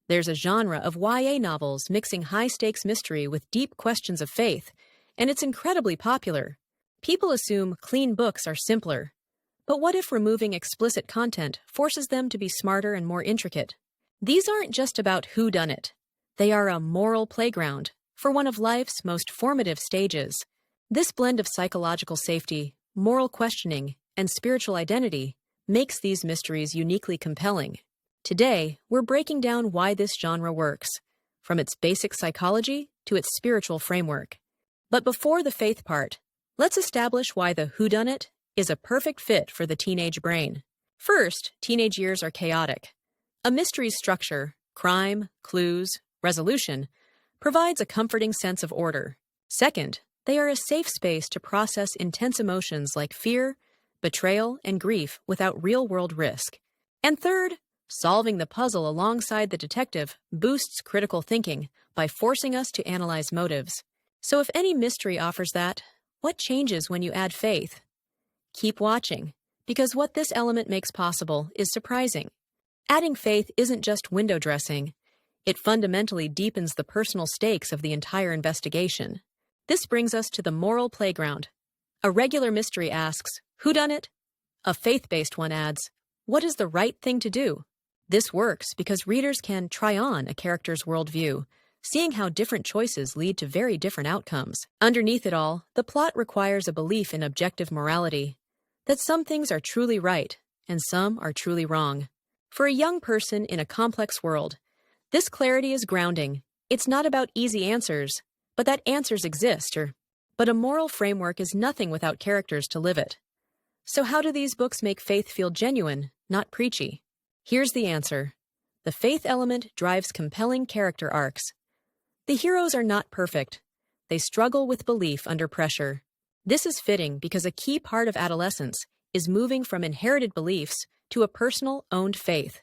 There's a genre of YA novels mixing high-stakes mystery with deep questions of faith, and it's incredibly popular. People assume clean books are simpler. But what if removing explicit content forces them to be smarter and more intricate? These aren't just about whodunit. They are a moral playground for one of life's most formative stages. This blend of psychological safety, moral questioning, and spiritual identity makes these mysteries uniquely compelling. Today, we're breaking down why this genre works, from its basic psychology to its spiritual framework. But before the faith part, let's establish why the whodunit is a perfect fit for the teenage brain. First, teenage years are chaotic. A mystery's structure, crime, clues, resolution, provides a comforting sense of order. Second, they are a safe space to process intense emotions like fear, betrayal, and grief without real-world risk. And third, solving the puzzle alongside the detective boosts critical thinking by forcing us to analyze motives. So if any mystery offers that, what changes when you add faith? Keep watching, because what this element makes possible is surprising. Adding faith isn't just window dressing. It fundamentally deepens the personal stakes of the entire investigation. This brings us to the moral playground. A regular mystery asks, whodunit? A faith-based one adds, what is the right thing to do? This works because readers can try on a character's worldview, seeing how different choices lead to very different outcomes. Underneath it all, the plot requires a belief in objective morality, that some things are truly right and some are truly wrong. For a young person in a complex world, this clarity is grounding. It's not about easy answers, but that answers exist, but a moral framework is nothing without characters to live it. So how do these books make faith feel genuine, not preachy? Here's the answer. The faith element drives compelling character arcs. The heroes are not perfect. They struggle with belief under pressure. This is fitting because a key part of adolescence is moving from inherited beliefs to a personal, owned faith.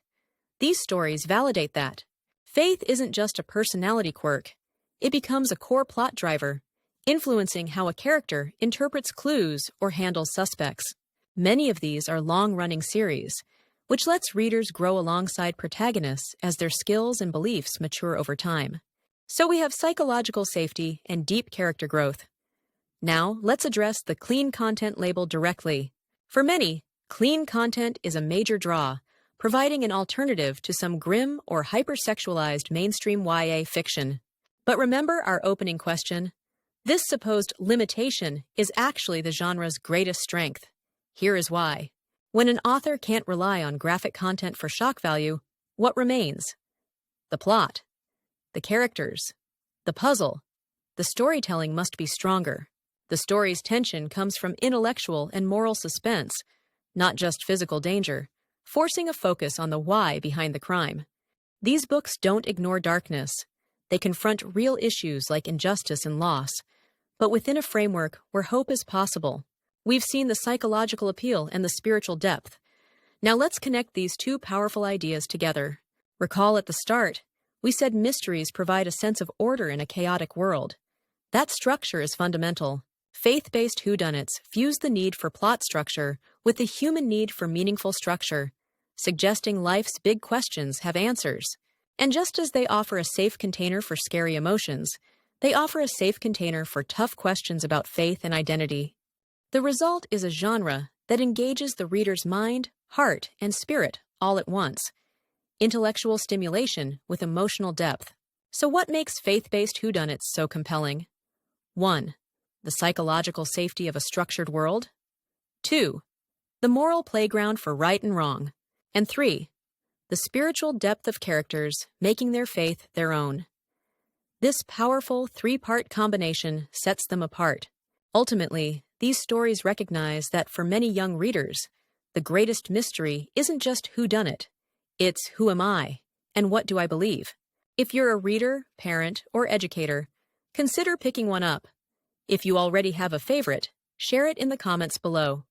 These stories validate that. Faith isn't just a personality quirk. It becomes a core plot driver, influencing how a character interprets clues or handles suspects. Many of these are long-running series, which lets readers grow alongside protagonists as their skills and beliefs mature over time. So we have psychological safety and deep character growth. Now, let's address the clean content label directly. For many, clean content is a major draw, providing an alternative to some grim or hypersexualized mainstream YA fiction. But remember our opening question? This supposed limitation is actually the genre's greatest strength. Here is why. When an author can't rely on graphic content for shock value, what remains? The plot, the characters, the puzzle. The storytelling must be stronger. The story's tension comes from intellectual and moral suspense, not just physical danger, forcing a focus on the why behind the crime. These books don't ignore darkness. They confront real issues like injustice and loss, but within a framework where hope is possible. We've seen the psychological appeal and the spiritual depth. Now let's connect these two powerful ideas together. Recall at the start, we said mysteries provide a sense of order in a chaotic world. That structure is fundamental. Faith-based whodunits fuse the need for plot structure with the human need for meaningful structure, suggesting life's big questions have answers. And just as they offer a safe container for scary emotions, they offer a safe container for tough questions about faith and identity. The result is a genre that engages the reader's mind, heart, and spirit all at once. Intellectual stimulation with emotional depth. So what makes faith-based whodunits so compelling? 1. The psychological safety of a structured world. 2. The moral playground for right and wrong. And 3. The spiritual depth of characters making their faith their own. This powerful three-part combination sets them apart. Ultimately, these stories recognize that for many young readers, the greatest mystery isn't just whodunit. It's who am I, and what do I believe? If you're a reader, parent, or educator, consider picking one up. If you already have a favorite, share it in the comments below.